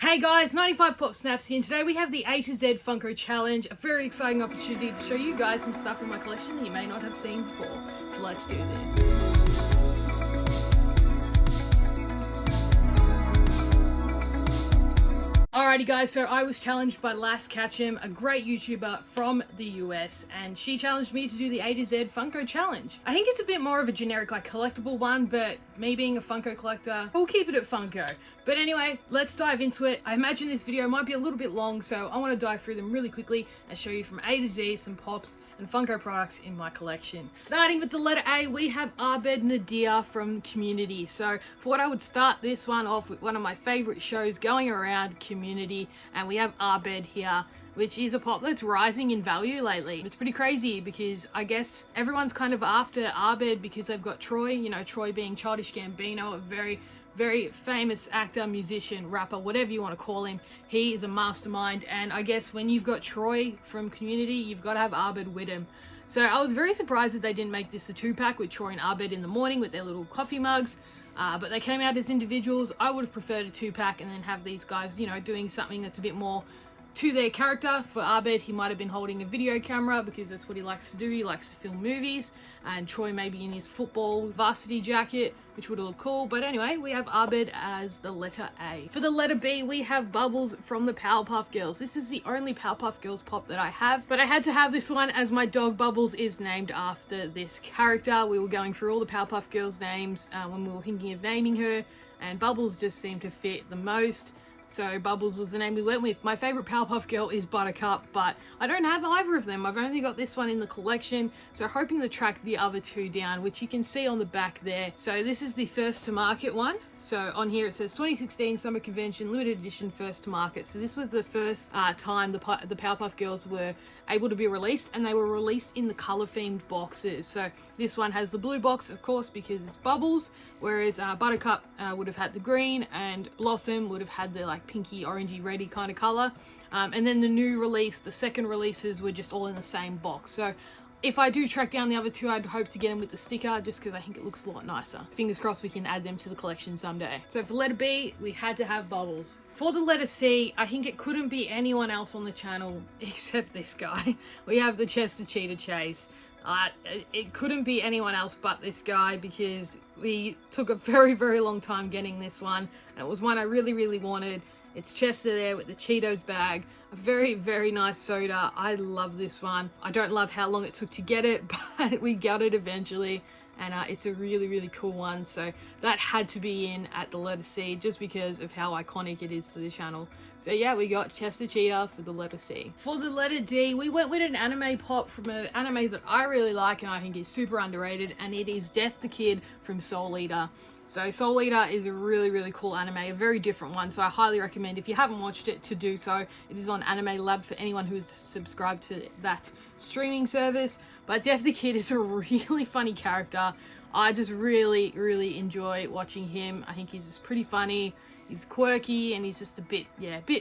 Hey guys, 95 Pop Snaps here, and today we have the A to Z Funko Challenge, a very exciting opportunity to show you guys some stuff in my collection that you may not have seen before. So let's do this. Alrighty guys, so I was challenged by Last Catch'em, a great YouTuber from the US, and she challenged me to do the A to Z Funko Challenge. I think it's a bit more of a generic, like, collectible one, but me being a Funko collector, we'll keep it at Funko. But anyway, let's dive into it. I imagine this video might be a little bit long, so I want to dive through them really quickly and show you from A to Z some pops and Funko products in my collection. Starting with the letter A, we have Abed Nadir from Community. So for what I would start this one off with one of my favorite shows going around, Community, and we have Abed here, which is a pop that's rising in value lately. It's pretty crazy because I guess everyone's kind of after Abed because they've got Troy, you know, Troy being Childish Gambino, a very famous actor, musician, rapper, whatever you want to call him. He is a mastermind, and I guess when you've got Troy from Community, you've got to have Abed with him. So I was very surprised that they didn't make this a 2-pack with Troy and Abed in the morning with their little coffee mugs, but they came out as individuals. I would have preferred a 2-pack and then have these guys, you know, doing something that's a bit more to their character. For Abed, he might have been holding a video camera because that's what he likes to do. He likes to film movies, and Troy maybe in his football varsity jacket, which would look cool. But anyway, we have Abed as the letter A. For the letter B, we have Bubbles from the Powerpuff Girls. This is the only Powerpuff Girls pop that I have, but I had to have this one as my dog Bubbles is named after this character. We were going through all the Powerpuff Girls names when we were thinking of naming her, and Bubbles just seemed to fit the most. So Bubbles was the name we went with. My favorite Powerpuff Girl is Buttercup, but I don't have either of them. I've only got this one in the collection, so hoping to track the other two down, which you can see on the back there. So this is the first to market one. So on here it says 2016 Summer Convention Limited Edition first to market. So this was the first time the Powerpuff Girls were able to be released, and they were released in the color themed boxes. So this one has the blue box, of course, because it's Bubbles, whereas Buttercup would have had the green, and Blossom would have had the like pinky orangey reddy kind of color. And then the new release, the second releases, were just all in the same box. So if I do track down the other two, I'd hope to get them with the sticker, just because I think it looks a lot nicer. Fingers crossed we can add them to the collection someday. So for letter B, we had to have Bubbles. For the letter C, I think it couldn't be anyone else on the channel except this guy. We have the Chester Cheetah Chase. It couldn't be anyone else but this guy, because we took a very long time getting this one, and it was one I really wanted. It's Chester there with the Cheetos bag, a very nice soda. I love this one. I don't love how long it took to get it, but we got it eventually, and it's a really cool one. So that had to be in at the letter C, just because of how iconic it is to the channel. So yeah, we got Chester Cheetah for the letter C. For the letter D, we went with an anime pop from an anime that I really like and I think is super underrated, and it is Death the Kid from Soul Eater. So Soul Eater is a really cool anime, a very different one, so I highly recommend, if you haven't watched it, to do so. It is on Anime Lab for anyone who's subscribed to that streaming service. But Death the Kid is a really funny character. I just really enjoy watching him. I think he's just pretty funny. He's quirky, and he's just a bit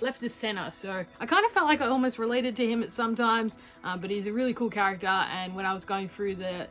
left of center. So I kind of felt like I almost related to him at sometimes, but he's a really cool character. And when I was going through the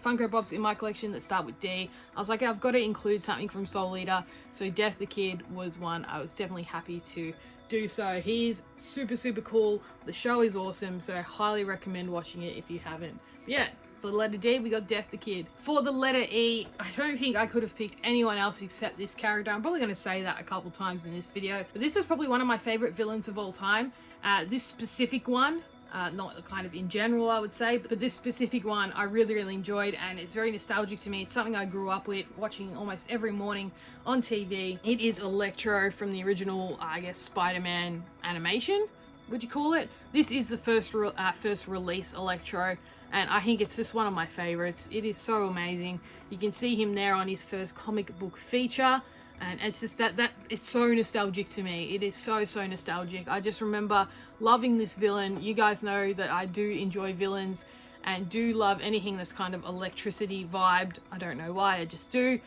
Funko Pops in my collection that start with D, I was like, I've got to include something from Soul Eater. So Death the Kid was one I was definitely happy to do so. He's super cool. The show is awesome, so I highly recommend watching it if you haven't. But yeah, for the letter D, we got Death the Kid. For the letter E, I don't think I could have picked anyone else except this character. I'm probably going to say that a couple times in this video, but this was probably one of my favorite villains of all time. This specific one, not kind of in general I would say, but this specific one I really enjoyed, and it's very nostalgic to me. It's something I grew up with, watching almost every morning on TV. It is Electro from the original, I guess, Spider-Man animation, would you call it? This is the first release Electro, and I think it's just one of my favorites. It is so amazing. You can see him there on his first comic book feature, and it's just that it's so nostalgic to me. It is so nostalgic. I just remember loving this villain. You guys know that I do enjoy villains and do love anything that's kind of electricity vibed. I don't know why, I just do.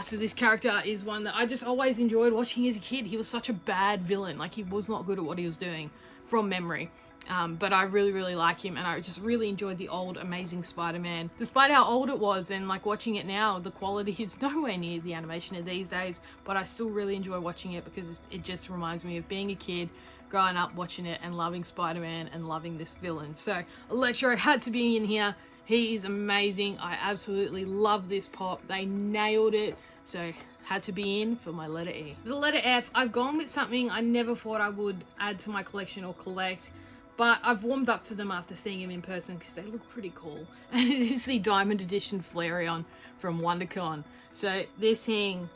So this character is one that I just always enjoyed watching as a kid. He was such a bad villain. Like, he was not good at what he was doing from memory. But I really like him, and I just really enjoyed the old Amazing Spider-Man. Despite how old it was, and like watching it now, the quality is nowhere near the animation of these days, but I still really enjoy watching it because it just reminds me of being a kid, growing up watching it and loving Spider-Man and loving this villain. So Electro had to be in here. He is amazing. I absolutely love this pop. They nailed it. So had to be in for my letter E. The letter F, I've gone with something I never thought I would add to my collection or collect, but I've warmed up to them after seeing him in person because they look pretty cool. And it is the Diamond Edition FLAREON from WonderCon. So this thing,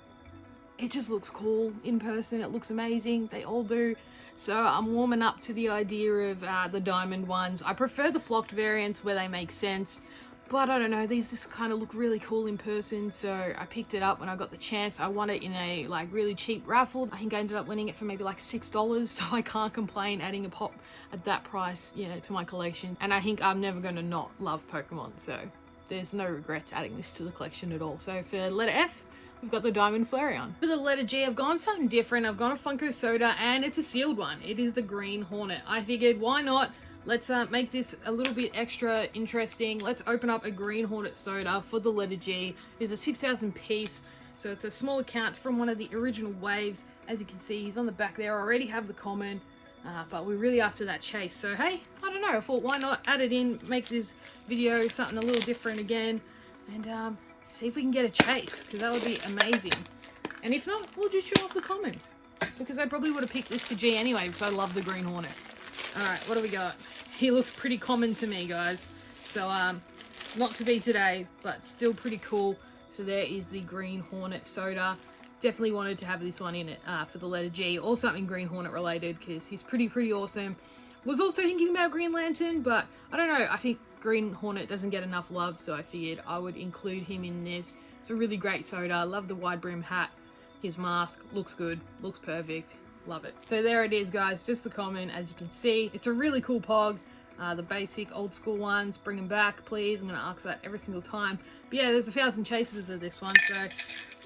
it just looks cool in person. It looks amazing. They all do. So I'm warming up to the idea of the diamond ones. I prefer the flocked variants where they make sense, but I don't know, these just kind of look really cool in person, so I picked it up when I got the chance. I won it in a like really cheap raffle. I think I ended up winning it for maybe like $6, so I can't complain adding a pop at that price, you know, to my collection. And I think I'm never going to not love Pokemon, so there's no regrets adding this to the collection at all. So for letter F, we've got the Diamond FLAREON. For the letter G, I've gone something different. I've gone a Funko Soda, and it's a sealed one. It is the Green Hornet. I figured, why not? Let's make this a little bit extra interesting. Let's open up a Green Hornet Soda for the letter G. It's a 6,000 piece, so it's a small account. It's from one of the original waves. As you can see, he's on the back there. I already have the common, but we're really after that chase. So hey, I don't know, I thought why not add it in, make this video something a little different again, and see if we can get a chase, because that would be amazing. And if not, we'll just show off the common, because I probably would have picked this for G anyway, because I love the Green Hornet. Alright, what do we got? He looks pretty common to me, guys. So, not to be today, but still pretty cool. So there is the Green Hornet Soda. Definitely wanted to have this one in it for the letter G, or something Green Hornet related, because he's pretty awesome. Was also thinking about Green Lantern, but I don't know, I think Green Hornet doesn't get enough love, so I figured I would include him in this. It's a really great soda. I love the wide brim hat. His mask looks good, looks perfect. Love it. So there it is, guys, just the common. As you can see, it's a really cool pog. The basic old school ones, bring them back please. I'm gonna ask that every single time, but yeah, there's 1,000 chases of this one, so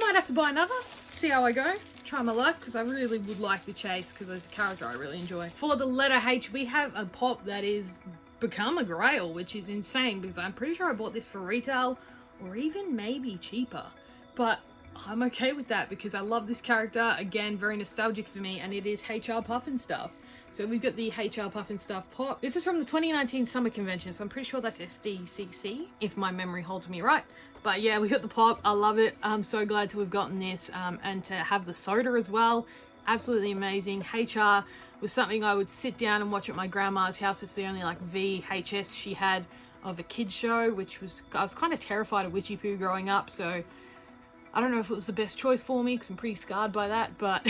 might have to buy another, see how I go, try my luck, because I really would like the chase, because there's a character I really enjoy. For the letter H, we have a pop that is become a grail, which is insane, because I'm pretty sure I bought this for retail or even maybe cheaper, but I'm okay with that because I love this character. Again, very nostalgic for me, and it is HR PUFNSTUF. So we've got the HR PUFNSTUF pop. This is from the 2019 Summer Convention, so I'm pretty sure that's SDCC, if my memory holds me right. But yeah, we got the pop. I love it. I'm so glad to have gotten this, and to have the soda as well. Absolutely amazing. HR was something I would sit down and watch at my grandma's house. It's the only like VHS she had of a kids show, which was, I was kind of terrified of Witchy Poo growing up, so I don't know if it was the best choice for me because I'm pretty scarred by that, but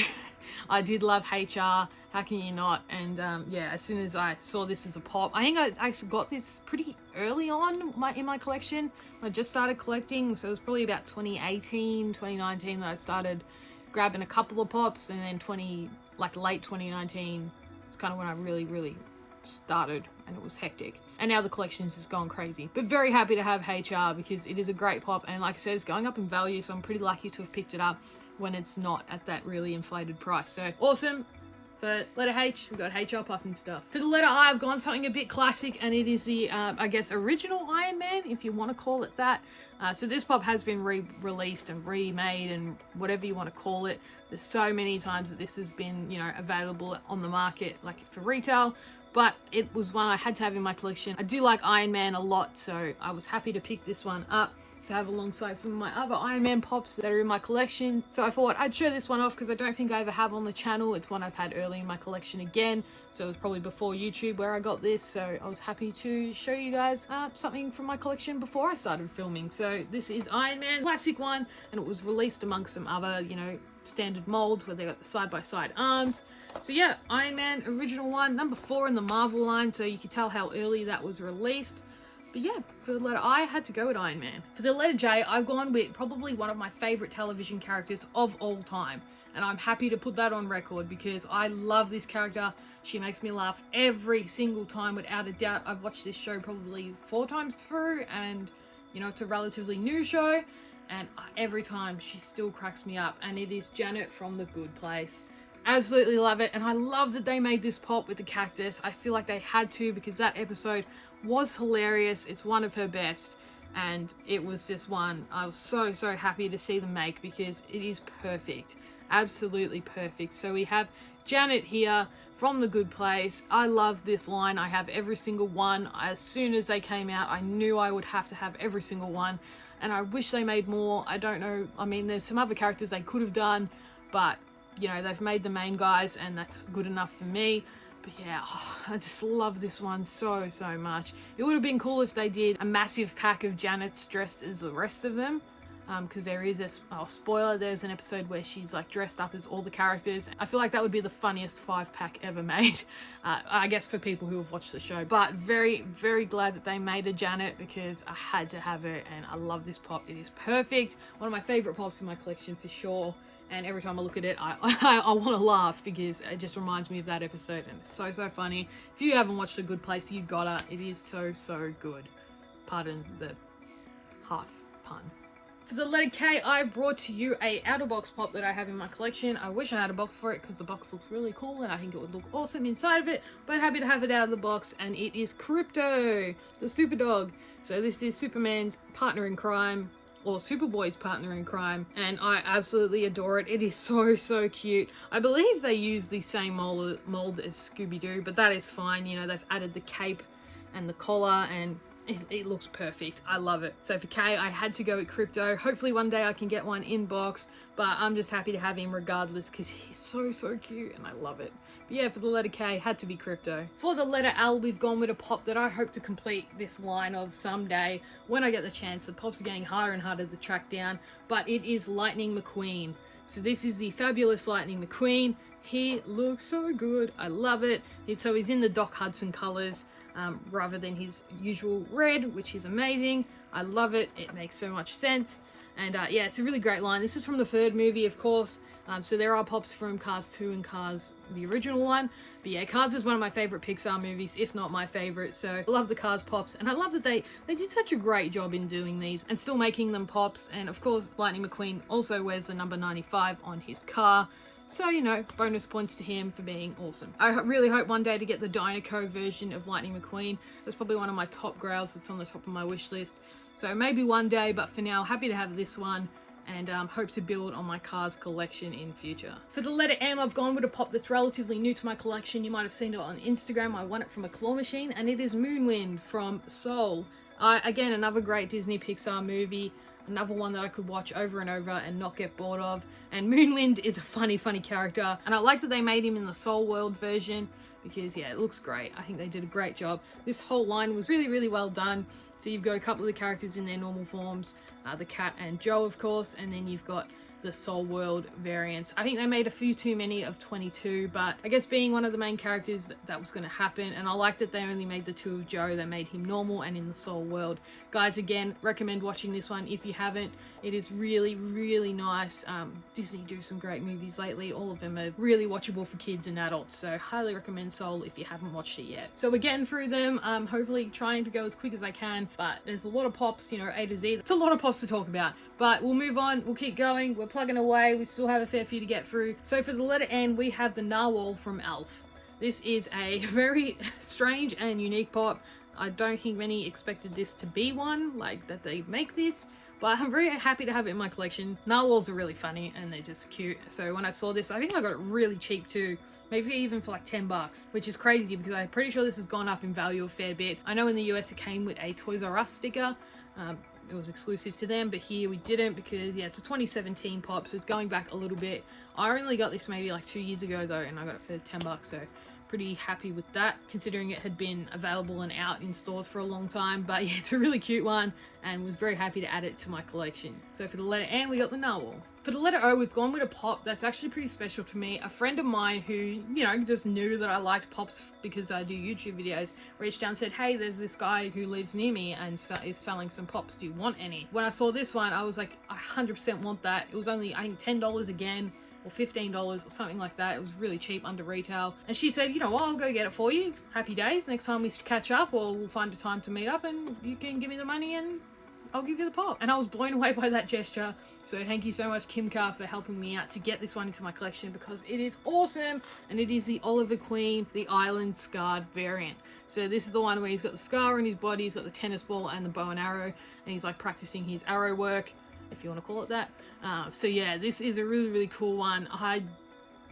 I did love HR. How can you not? And yeah, as soon as I saw this as a pop, I think I got this pretty early on in my collection. I just started collecting, so it was probably about 2018, 2019 that I started grabbing a couple of pops, and then late 2019 was kind of when I really started, and it was hectic. And now the collection's just gone crazy. But very happy to have HR because it is a great pop, and like I said, it's going up in value, so I'm pretty lucky to have picked it up when it's not at that really inflated price. So awesome. For letter H, we've got HR PUFNSTUF. For the letter I, I've gone something a bit classic, and it is the, I guess, original Iron Man, if you want to call it that. So this pop has been re-released and remade and whatever you want to call it. There's so many times that this has been, you know, available on the market, like for retail, but it was one I had to have in my collection. I do like Iron Man a lot, so I was happy to pick this one up to have alongside some of my other Iron Man pops that are in my collection. So I thought I'd show this one off because I don't think I ever have on the channel. It's one I've had early in my collection again, so it was probably before YouTube where I got this, so I was happy to show you guys something from my collection before I started filming. So this is Iron Man, classic one, and it was released amongst some other, you know, standard molds where they got the side-by-side arms. So yeah, Iron Man, original one, number 4 in the Marvel line, so you can tell how early that was released. But yeah, for the letter I had to go with Iron Man. For the letter J, I've gone with probably one of my favourite television characters of all time. And I'm happy to put that on record because I love this character. She makes me laugh every single time, without a doubt. I've watched this show probably 4 times through, and you know, it's a relatively new show, and every time she still cracks me up, and it is Janet from The Good Place. Absolutely love it, and I love that they made this pop with the cactus. I feel like they had to, because that episode was hilarious. It's one of her best, and it was just one I was so happy to see them make, because it is perfect, absolutely perfect. So we have Janet here from The Good Place. I love this line. I have every single one. As soon as they came out, I knew I would have to have every single one, and I wish they made more. I don't know, I mean, there's some other characters they could have done, but you know, they've made the main guys, and that's good enough for me. But yeah, I just love this one so much. It would have been cool if they did a massive pack of Janets dressed as the rest of them, because there is a spoiler, there's an episode where she's like dressed up as all the characters. I feel like that would be the funniest 5-pack ever made, I guess, for people who have watched the show. But very glad that they made a Janet, because I had to have her, and I love this pop. It is perfect, one of my favorite pops in my collection for sure. And every time I look at it, I want to laugh, because it just reminds me of that episode, and it's so funny. If you haven't watched The Good Place, you gotta. It is so good. Pardon the half pun. For the letter K, I brought to you a outer box pop that I have in my collection. I wish I had a box for it, because the box looks really cool and I think it would look awesome inside of it, but happy to have it out of the box, and it is Crypto, the super dog. So this is Superman's partner in crime, or Superboy's partner in crime, and I absolutely adore it. It is so cute. I believe they use the same mold as Scooby-Doo, but that is fine. You know, they've added the cape and the collar, and it looks perfect. I love it. So for K, I had to go with Crypto. Hopefully one day I can get one in box, but I'm just happy to have him regardless, because he's so cute and I love it. But yeah, for the letter K, had to be Crypto. For the letter L, we've gone with a pop that I hope to complete this line of someday when I get the chance. The pops are getting harder and harder to track down, but it is Lightning McQueen. So this is the fabulous Lightning McQueen. He looks so good. I love it. So he's in the Doc Hudson colors, rather than his usual red, which is amazing. I love it. It makes so much sense. And yeah, it's a really great line. This is from the third movie, of course. So there are pops from Cars 2 and Cars, the original one. But yeah, Cars is one of my favorite Pixar movies, if not my favorite. So I love the Cars pops, and I love that they did such a great job in doing these and still making them pops. And of course, Lightning McQueen also wears the number 95 on his car. So, you know, bonus points to him for being awesome. I really hope one day to get the Dynaco version of Lightning McQueen. That's probably one of my top grails that's on the top of my wish list. So maybe one day, but for now, happy to have this one, and hope to build on my Cars collection in future. For the letter M, I've gone with a pop that's relatively new to my collection. You might have seen it on Instagram. I won it from a claw machine, and it is Moonwind from Soul. Again, another great Disney Pixar movie. Another one that I could watch over and over and not get bored of. And Moonwind is a funny character, and I like that they made him in the Soul World version, because yeah, it looks great. I think they did a great job. This whole line was really well done. So you've got a couple of the characters in their normal forms, the Cat and Joe, of course, and then you've got the Soul World variants. I think they made a few too many of 22, but I guess being one of the main characters, that was going to happen. And I like that they only made the 2 of Joe. They made him normal and in the Soul World. Guys, again, recommend watching this one if you haven't. It is really nice. Disney do some great movies lately. All of them are really watchable for kids and adults, so highly recommend Soul if you haven't watched it yet. So we're getting through them, hopefully trying to go as quick as I can, but there's a lot of pops, you know, A to Z. It's a lot of pops to talk about, but we'll move on. We'll keep going. We're plugging away. We still have a fair few to get through. So for the letter N, we have the NARWHAL from Elf. This is a very strange and unique pop. I don't think many expected this to be one, like that they make this, but I'm very happy to have it in my collection. Narwhals are really funny and they're just cute. So when I saw this, I think I got it really cheap too. Maybe even for like 10 bucks, which is crazy because I'm pretty sure this has gone up in value a fair bit. I know in the US it came with a Toys R Us sticker. It was exclusive to them, but here we didn't because, yeah, it's a 2017 pop, so it's going back a little bit. I only got this maybe like 2 years ago though, and I got it for 10 bucks, so pretty happy with that, considering it had been available and out in stores for a long time. But yeah, it's a really cute one and was very happy to add it to my collection. So for the letter N, we got the NARWHAL. For the letter O, we've gone with a pop that's actually pretty special to me. A friend of mine who, you know, just knew that I liked pops because I do YouTube videos, reached out and said, hey, there's this guy who lives near me and is selling some pops. Do you want any? When I saw this one, I was like, I 100% want that. It was only, I think, $10 again, or $15 or something like that. It was really cheap under retail. And she said, you know what, I'll go get it for you. Happy days. Next time we catch up, or we'll find a time to meet up and you can give me the money and I'll give you the pop. And I was blown away by that gesture. So thank you so much, Kimka, for helping me out to get this one into my collection, because it is awesome. And it is the Oliver Queen, the Island Scarred variant. So this is the one where he's got the scar on his body, he's got the tennis ball and the bow and arrow, and he's like practicing his arrow work, if you want to call it that. So yeah, this is a really cool one. I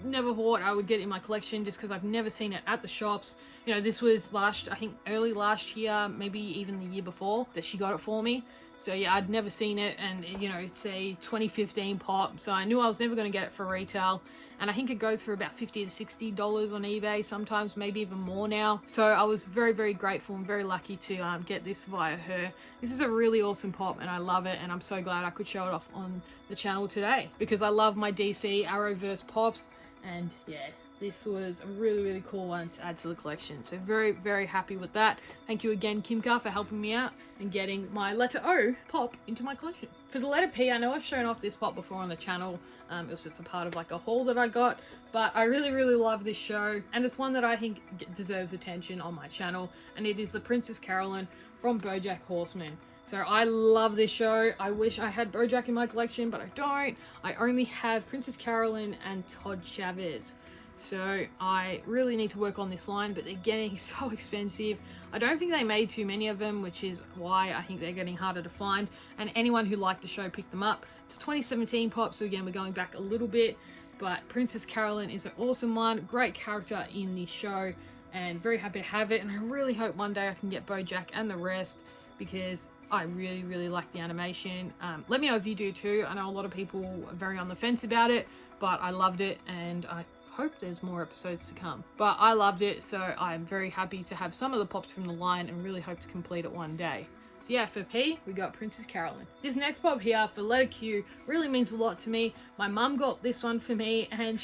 never thought I would get it in my collection just because I've never seen it at the shops. You know, this was I think early last year, maybe even the year before, that she got it for me. So yeah, I'd never seen it, and you know, it's a 2015 pop, so I knew I was never going to get it for retail. And I think it goes for about $50 to $60 on eBay, sometimes maybe even more now. So I was very grateful and very lucky to get this via her. This is a really awesome pop and I love it, and I'm so glad I could show it off on the channel today, because I love my DC Arrowverse pops. And yeah, this was a really cool one to add to the collection. So very happy with that. Thank you again, Kimka, for helping me out and getting my letter O pop into my collection. For the letter P, I know I've shown off this pop before on the channel. It was just a part of like a haul that I got, but I really love this show, and it's one that I think deserves attention on my channel, and it is the Princess Carolyn from BoJack Horseman. So I love this show. I wish I had BoJack in my collection, but I don't. I only have Princess Carolyn and Todd Chavez. So I really need to work on this line, but they're getting so expensive. I don't think they made too many of them, which is why I think they're getting harder to find. And anyone who liked the show picked them up. It's a 2017 pop, so again, we're going back a little bit. But Princess Carolyn is an awesome one. Great character in the show, and very happy to have it. And I really hope one day I can get BoJack and the rest, because I really like the animation. Let me know if you do too. I know a lot of people are very on the fence about it, but I loved it, and I hope there's more episodes to come. But I loved it, so I'm very happy to have some of the pops from the line and really hope to complete it one day. So yeah, for P, we got Princess Carolyn. This next pop here for letter Q really means a lot to me. My mum got this one for me, and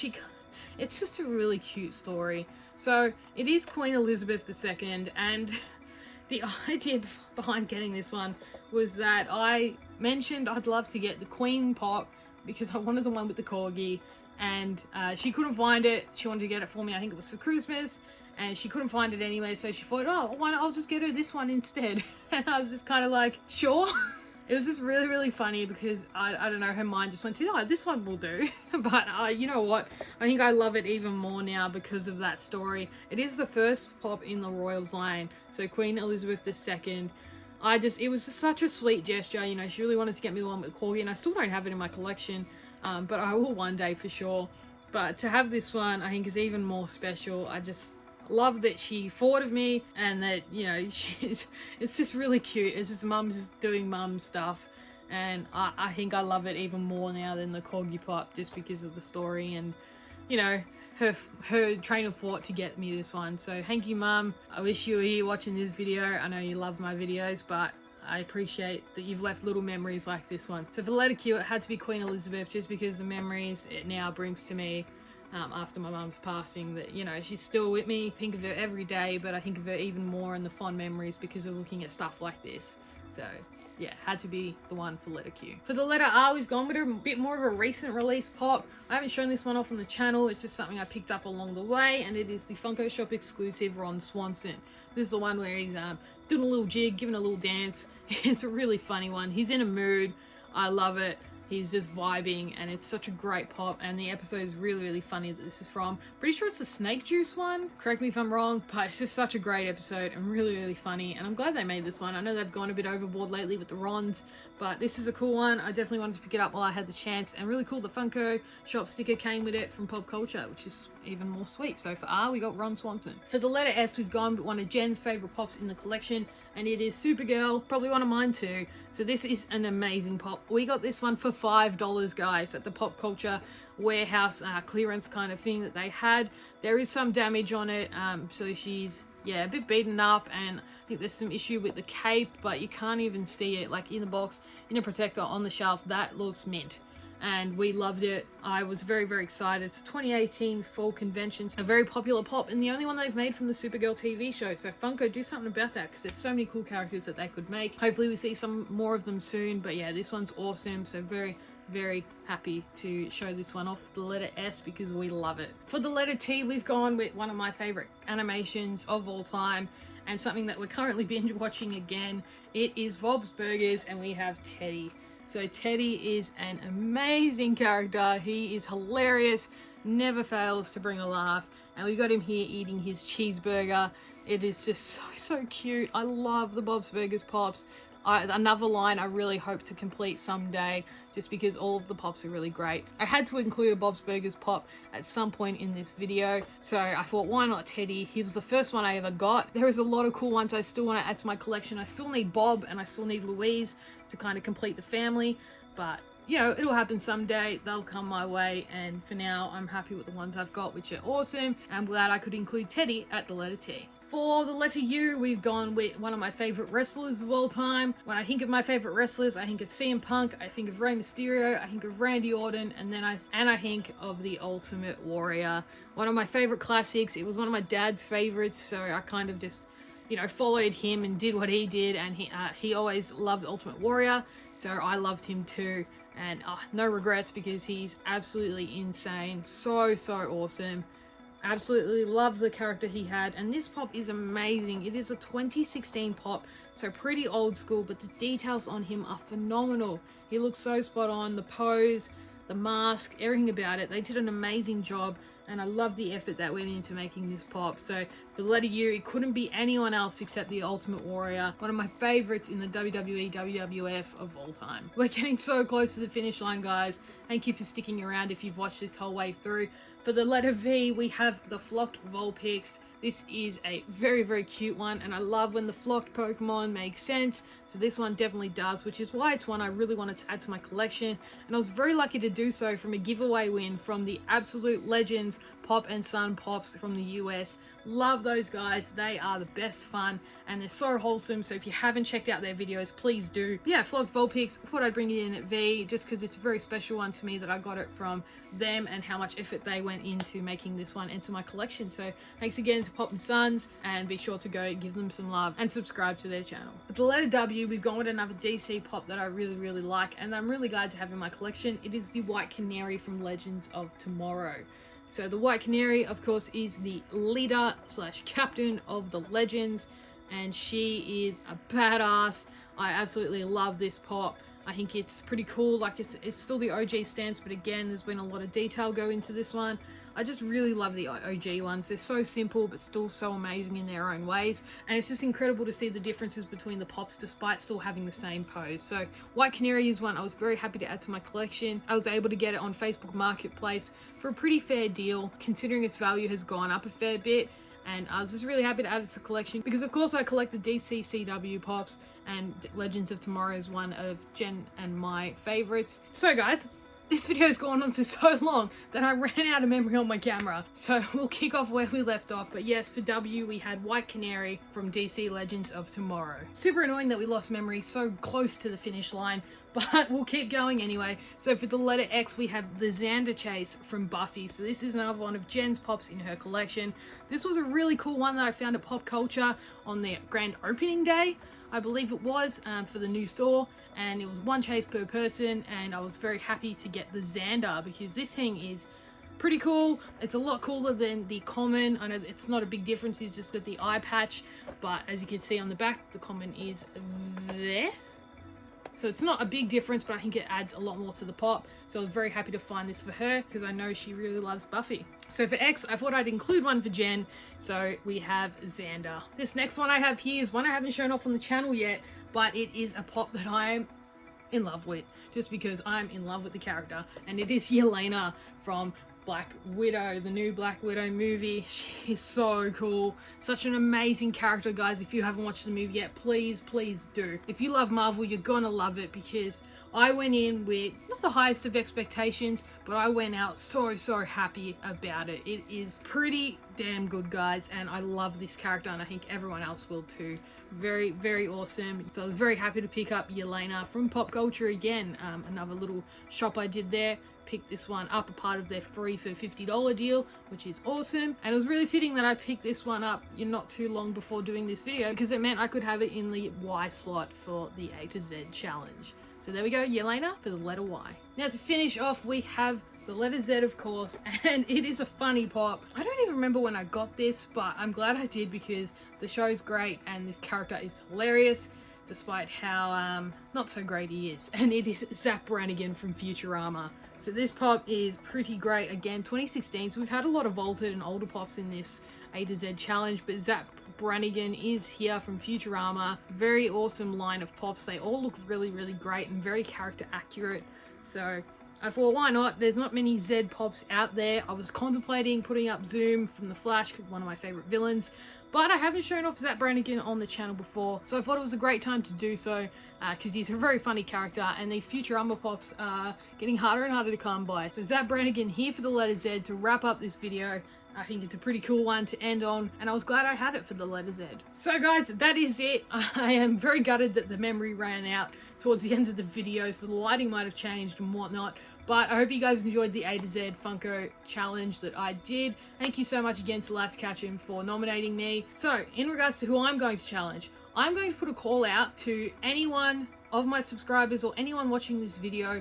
it's just a really cute story. So it is Queen Elizabeth II, and the idea behind getting this one was that I mentioned I'd love to get the Queen pop because I wanted the one with the corgi, and she couldn't find it. She wanted to get it for me, I think it was for Christmas, and she couldn't find it anyway, so she thought, oh, why not, I'll just get her this one instead. And I was just kind of like, sure. It was just really funny because I don't know, her mind just went to, oh, this one will do. But you know what, I think I love it even more now because of that story. It is the first pop in the Royals line, so Queen Elizabeth II. It was just such a sweet gesture, you know. She really wanted to get me the one with corgi, and I still don't have it in my collection, but I will one day for sure. But to have this one, I think, is even more special. I just love that she thought of me, and that, you know, it's just really cute. It's just mum's doing mum stuff, and I think I love it even more now than the corgi pop, just because of the story and, you know, her train of thought to get me this one. So thank you, Mum. I wish you were here watching this video. I know you love my videos, but I appreciate that you've left little memories like this one. So for the letter Q, it had to be Queen Elizabeth, just because the memories it now brings to me after my mum's passing, that, you know, she's still with me. I think of her every day, but I think of her even more in the fond memories because of looking at stuff like this. So yeah, had to be the one for letter Q. For the letter R, we've gone with a bit more of a recent release pop. I haven't shown this one off on the channel. It's just something I picked up along the way, and it is the Funko Shop exclusive Ron Swanson. This is the one where he's doing a little jig, giving a little dance. It's a really funny one. He's in a mood. I love it. He's just vibing, and it's such a great pop, and the episode is really funny that this is from. Pretty sure it's the Snake Juice one. Correct me if I'm wrong, but it's just such a great episode and really funny, and I'm glad they made this one. I know they've gone a bit overboard lately with the Rons, but this is a cool one. I definitely wanted to pick it up while I had the chance, and really cool the Funko Shop sticker came with it from Pop Culture, which is even more sweet. So for R, we got Ron Swanson. For the letter S, we've gone with one of Jen's favorite pops in the collection, and it is Supergirl, probably one of mine too. So this is an amazing pop. We got this one for $5, guys, at the Pop Culture warehouse clearance kind of thing that they had. There is some damage on it, so she's, yeah, a bit beaten up, and I think there's some issue with the cape, but you can't even see it, like in the box, in a protector on the shelf. That looks mint, and we loved it. I was very excited. It's a 2018 fall conventions, a very popular pop, and the only one they've made from the Supergirl TV show. So Funko, do something about that, because there's so many cool characters that they could make. Hopefully we see some more of them soon, but yeah, this one's awesome. So very happy to show this one off, the letter S, because we love it. For the letter T, we've gone with one of my favorite animations of all time, and something that we're currently binge watching again. It is Bob's Burgers, and we have Teddy. So Teddy is an amazing character. He is hilarious, never fails to bring a laugh, and we got him here eating his cheeseburger. It is just so cute. I love the Bob's Burgers pops. Another line I really hope to complete someday, just because all of the pops are really great. I had to include a Bob's Burgers pop at some point in this video, so I thought, why not Teddy? He was the first one I ever got. There is a lot of cool ones I still want to add to my collection. I still need Bob and I still need Louise to kind of complete the family, but you know, it'll happen someday. They'll come my way, and for now I'm happy with the ones I've got, which are awesome. I'm glad I could include Teddy at the letter T. For the letter U, we've gone with one of my favorite wrestlers of all time. When I think of my favorite wrestlers, I think of CM Punk, I think of Rey Mysterio, I think of Randy Orton, and then I think of the Ultimate Warrior. One of my favorite classics. It was one of my dad's favorites, so I kind of just, you know, followed him and did what he did, and he always loved Ultimate Warrior, so I loved him too. And no regrets, because he's absolutely insane. So awesome. Absolutely love the character he had, and this pop is amazing. It is a 2016 pop, so pretty old school, but the details on him are phenomenal. He looks so spot on. The pose, the mask, everything about it. They did an amazing job, and I love the effort that went into making this pop. So for the letter U, it couldn't be anyone else except the Ultimate Warrior, one of my favorites in the WWE, WWF of all time. We're getting so close to the finish line, guys. Thank you for sticking around if you've watched this whole way through. For the letter V, we have the flocked Vulpix. This is a very cute one, and I love when the flocked Pokemon make sense. So this one definitely does, which is why it's one I really wanted to add to my collection. And I was very lucky to do so from a giveaway win from the Absolute Legends Pop and Sun Pops from the US. Love those guys. They are the best fun, and they're so wholesome. So if you haven't checked out their videos, please do. But yeah, flocked Vulpix, thought I'd bring it in at V, just because it's a very special one to me that I got it from them, and how much effort they went into making this one into my collection. So thanks again to Pop and Sons, and be sure to go give them some love and subscribe to their channel. With the letter W, we've gone with another DC pop that I really like, and I'm really glad to have in my collection. It is the White Canary from Legends of Tomorrow. So the White Canary, of course, is the leader / captain of the Legends, and she is a badass. I absolutely love this pop. I think it's pretty cool. Like, it's still the OG stance, but again, there's been a lot of detail go into this one. I just really love the OG ones. They're so simple, but still so amazing in their own ways. And it's just incredible to see the differences between the pops, despite still having the same pose. So White Canary is one I was very happy to add to my collection. I was able to get it on Facebook Marketplace for a pretty fair deal, considering its value has gone up a fair bit. And I was just really happy to add it to the collection, because of course I collect the DCCW pops, and Legends of Tomorrow is one of Jen and my favorites. So guys, this video's gone on for so long that I ran out of memory on my camera. So we'll kick off where we left off. But yes, for W, we had White Canary from DC Legends of Tomorrow. Super annoying that we lost memory so close to the finish line, but we'll keep going anyway. So for the letter X, we have the Xander Chase from Buffy. So this is another one of Jen's pops in her collection. This was a really cool one that I found at Pop Culture on their grand opening day, I believe it was, for the new store. And it was one chase per person, and I was very happy to get the Xander, because this thing is pretty cool. It's a lot cooler than the common. I know it's not a big difference, it's just got the eye patch, but as you can see on the back, the common is there. So it's not a big difference, but I think it adds a lot more to the pop. So I was very happy to find this for her, because I know she really loves Buffy. So for X, I thought I'd include one for Jen. So we have Xander. This next one I have here is one I haven't shown off on the channel yet, but it is a pop that I'm in love with, just because I'm in love with the character, and it is Yelena from Black Widow, the new Black Widow movie. She is so cool. Such an amazing character, guys. If you haven't watched the movie yet, please do. If you love Marvel, you're gonna love it, because I went in with not the highest of expectations, but I went out so happy about it. It is pretty damn good, guys, and I love this character, and I think everyone else will too. Very awesome. So I was very happy to pick up Yelena from Pop Culture again. Another little shop I did there. Picked this one up, a part of their free for $50 deal, which is awesome. And it was really fitting that I picked this one up not too long before doing this video, because it meant I could have it in the Y slot for the A to Z challenge. So there we go, Yelena for the letter Y. Now to finish off, we have the letter Z, of course, and it is a funny pop. I don't even remember when I got this, but I'm glad I did because the show's great and this character is hilarious, despite how not so great he is. And it is ZAPP Brannigan from Futurama. So this pop is pretty great. Again, 2016, so we've had a lot of vaulted and older pops in this A to Z challenge, but ZAPP Brannigan is here from Futurama. Very awesome line of pops. They all look really, really great and very character accurate. So I thought, why not? There's not many Z pops out there. I was contemplating putting up Zoom from The Flash, one of my favorite villains, but I haven't shown off ZAPP Brannigan on the channel before, so I thought it was a great time to do so because he's a very funny character and these Futurama pops are getting harder and harder to come by. So ZAPP Brannigan here for the letter Z to wrap up this video. I think it's a pretty cool one to end on, and I was glad I had it for the letter Z. So guys, that is it. I am very gutted that the memory ran out towards the end of the video, so the lighting might have changed and whatnot. But I hope you guys enjoyed the A to Z Funko challenge that I did. Thank you so much again to Last Catchem for nominating me. So, in regards to who I'm going to challenge, I'm going to put a call out to anyone of my subscribers or anyone watching this video.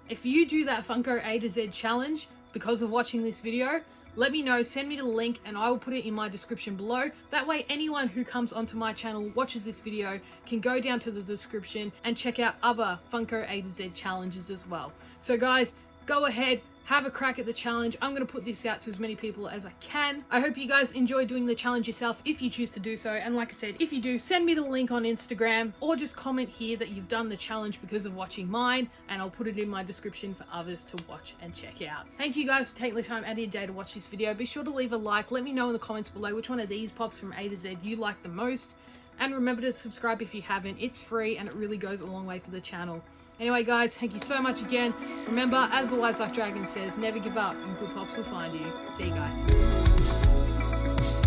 If you do that Funko A to Z challenge because of watching this video, let me know, send me the link, and I will put it in my description below. That way anyone who comes onto my channel, watches this video, can go down to the description and check out other Funko A to Z challenges as well. So guys, go ahead, have a crack at the challenge. I'm going to put this out to as many people as I can. I hope you guys enjoy doing the challenge yourself if you choose to do so. And like I said, if you do, send me the link on Instagram or just comment here that you've done the challenge because of watching mine, and I'll put it in my description for others to watch and check out. Thank you guys for taking the time out of your day to watch this video. Be sure to leave a like. Let me know in the comments below which one of these pops from A to Z you like the most. And remember to subscribe if you haven't. It's free and it really goes a long way for the channel. Anyway guys, thank you so much again. Remember, as the Wise Like Dragon says, never give up and good pops will find you. See you guys.